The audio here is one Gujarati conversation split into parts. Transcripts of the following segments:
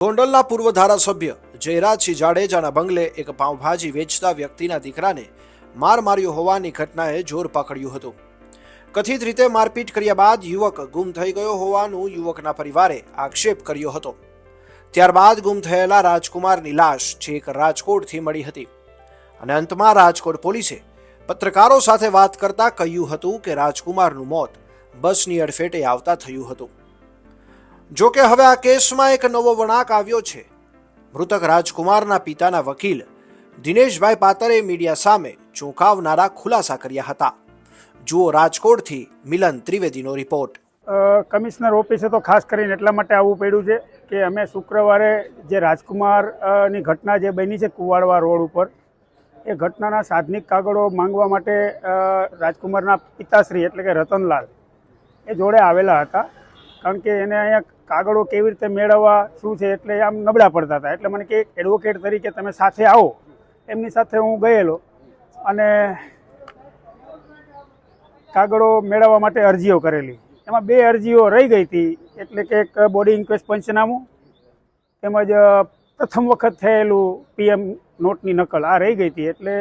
ગોંડલના પૂર્વ ધારાસભ્ય જયરાજસિંહ જાડેજાના બંગલે એક પાઉંભાજી વેચતા વ્યક્તિના દીકરાને માર માર્યો હોવાની ઘટનાએ જોર પકડ્યું હતું। કથિત રીતે મારપીટ કર્યા બાદ યુવક ગુમ થઈ ગયો હોવાનું યુવકના પરિવારે આક્ષેપ કર્યો હતો। ત્યારબાદ ગુમ થયેલા રાજકુમારની લાશ છેક રાજકોટથી મળી હતી અને અંતમાં રાજકોટ પોલીસે પત્રકારો સાથે વાત કરતા કહ્યું હતું કે રાજકુમારનું મોત બસની અડફેટે આવતા થયું હતું। જો કે હવે આ કેસમાં એક નવો વળાંક આવ્યો છે। મૃતક રાજકુમારના પિતાના વકીલ દિનેશભાઈ પાતરે મીડિયા સામે ચોંકાવનારા ખુલાસા કર્યા હતા। જુઓ રાજકોટથી મિલન ત્રિવેદીનો રિપોર્ટ। કમિશનર ઓફિસે તો ખાસ કરીને એટલા માટે આવવું પડ્યું છે કે અમે શુક્રવારે જે રાજકુમારની ઘટના જે બની છે કુવાડવા રોડ ઉપર, એ ઘટનાના સાધનિક કાગળો માંગવા માટે રાજકુમારના પિતાશ્રી એટલે કે રતનલાલ એ જોડે આવેલા હતા। કારણ કે એને અહીંયા કાગળો કેવી રીતે મેળવવા શું છે એટલે આમ નબળા પડતા હતા। એટલે મને કે એક એડવોકેટ તરીકે તમે સાથે આવો, એમની સાથે હું ગયેલો અને કાગળો મેળવવા માટે અરજીઓ કરેલી। એમાં 2 અરજીઓ રહી ગઈ હતી, એટલે કે એક બોડી ઇન્ક્વેસ્ટ પંચનામું તેમજ પ્રથમ વખત થયેલું PM નોટની નકલ આ રહી ગઈ હતી। એટલે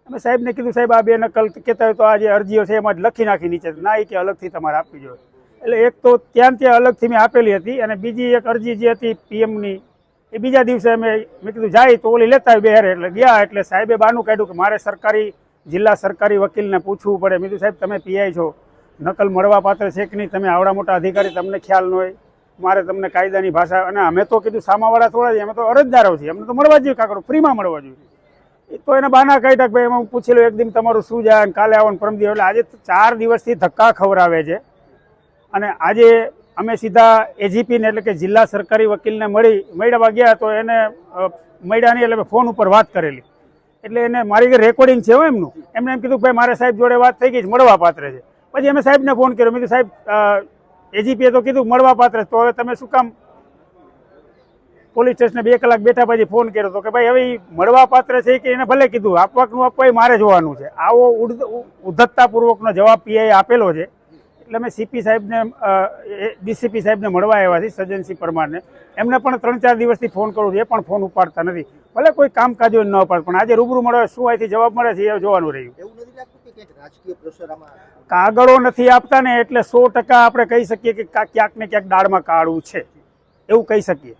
અમે સાહેબને કીધું, સાહેબ આ 2 નકલ કહેતા હોય તો આ જે અરજીઓ છે એમાં જ લખી નાખી નીચે, ના એ કે અલગથી તમારે આપવી જોઈએ। એટલે એક તો ત્યાં અલગથી મેં આપેલી હતી અને બીજી એક અરજી જે હતી PMની એ બીજા દિવસે મેં કીધું જાય તો ઓલી લેતા આવી બેહારે, એટલે ગયા એટલે સાહેબે બાનું કાઢ્યું કે મારે જિલ્લા સરકારી વકીલને પૂછવું પડે। મેં કીધું સાહેબ તમે PI છો, નકલ મળવા પાત્ર છે કે નહીં, તમે આવડા મોટા અધિકારી, તમને ખ્યાલ ન હોય, મારે તમને કાયદાની ભાષા, અને અમે તો કીધું સામાવાળા થોડા છીએ, અમે તો અરજદારો છીએ, અમને તો મળવા જોઈએ કાગળો, ફ્રીમાં મળવા જોઈએ। તો એને બાના કાઢ્યા કે ભાઈ એમાં હું પૂછી લઉં, એક દિન તમારું શું જાય અને કાલે આવો પરમ દિવસ। એટલે આજે 4 દિવસથી ધક્કા ખવડાવે છે અને આજે અમે સીધા AGPને એટલે કે જિલ્લા સરકારી વકીલને મળવા ગયા તો એને મળ્યા નહીં, એટલે ફોન ઉપર વાત કરેલી, એટલે એને મારી રેકોર્ડિંગ છે એમનું, એમને એમ કીધું ભાઈ મારે સાહેબ જોડે વાત થઈ ગઈ, મળવા પાત્ર છે। પછી અમે સાહેબને ફોન કર્યો, મેં કીધું સાહેબ AGPએ તો કીધું મળવા પાત્ર, તો હવે તમે શું કામ પોલીસ સ્ટેશને 2 કલાક બેઠા પછી ફોન કર્યો તો કે ભાઈ હવે મળવા પાત્ર છે કે એને ભલે કીધું આપવાનું આપવા મારે જોવાનું છે। આવો ઉદ્ધતતાપૂર્વકનો જવાબ PI આપેલો છે। એટલે અમે CP સાહેબને DCP સાહેબને મળવા આવ્યા છીએ, સજ્જનસિંહ પરમારને, એમને પણ 3-4 દિવસથી ફોન કરું છું, એ પણ ફોન ઉપાડતા નથી, ભલે કોઈ કામકાજ હોય ન ઉપાડ, પણ આજે રૂબરૂ મળે શું અહીંથી જવાબ મળે છે એ જોવાનું રહ્યું। કાગળો નથી આપતા ને એટલે 100% આપણે કહી શકીએ કે ક્યાંક ને ક્યાંક દાળમાં કાળું છે, એવું કહી શકીએ।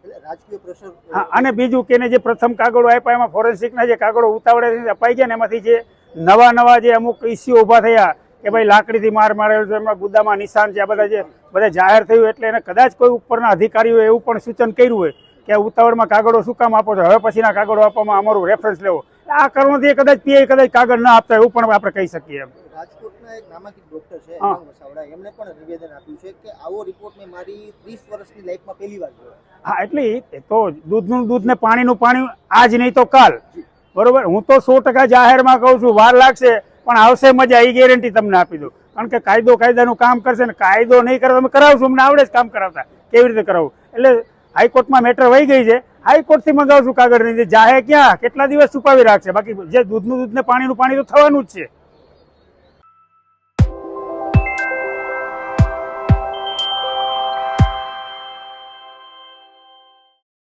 હા, અને બીજું કે જે પ્રથમ કાગળો આપ્યા એમાં ફોરેન્સિકના જે કાગળો ઉતાવળે અપાઈ ગયા ને એમાંથી જે નવા જે અમુક ઇસ્યુ ઊભા થયા કે ભાઈ લાકડીથી માર મારેલો છે, એમાં ગુદામાં નિશાન છે, આ બધા જાહેર થયું, એટલે એને કદાચ કોઈ ઉપરના અધિકારીઓએ એવું પણ સૂચન કર્યું હોય કે ઉતાવળમાં કાગળો શું કામ આપો છો, હવે પછીના કાગળો આપવામાં અમારું રેફરન્સ લેવો, આ કારણોથી કદાચ PI કદાચ કાગળ ના આપતા એવું પણ આપણે કહી શકીએ એમ। રાજકોટના એક નામાંકિત ડોક્ટર છે હેમાંગ વસાવડા, એમણે પણ નિવેદન આપ્યું છે કે આવો રિપોર્ટ મેં મારી 30 વર્ષની લાઈફમાં પહેલી વાર જોયો। હા, એટલે તો દૂધનું દૂધ ને પાણીનું પાણી આજ નહીં તો કાલ, બરોબર। હું તો 100% જાહેરમાં કહું છું, વાર લાગશે પણ આવશે મજા, એ ગેરંટી તમને આપી દઉં। કારણ કે કાયદો કાયદાનું કામ કરશે ને, કાયદો નહીં કરે તમે કરાવશું, અમને આવડે જ કામ કરાવતા કેવી રીતે કરાવવું। એટલે હાઈકોર્ટમાં મેટર વહી ગઈ છે, હાઈકોર્ટથી મંગાવશું કાગળની, જાહે ક્યાં કેટલા દિવસ છુપાવી રાખશે, બાકી જે દૂધનું દૂધ ને પાણીનું પાણી તો થવાનું જ છે।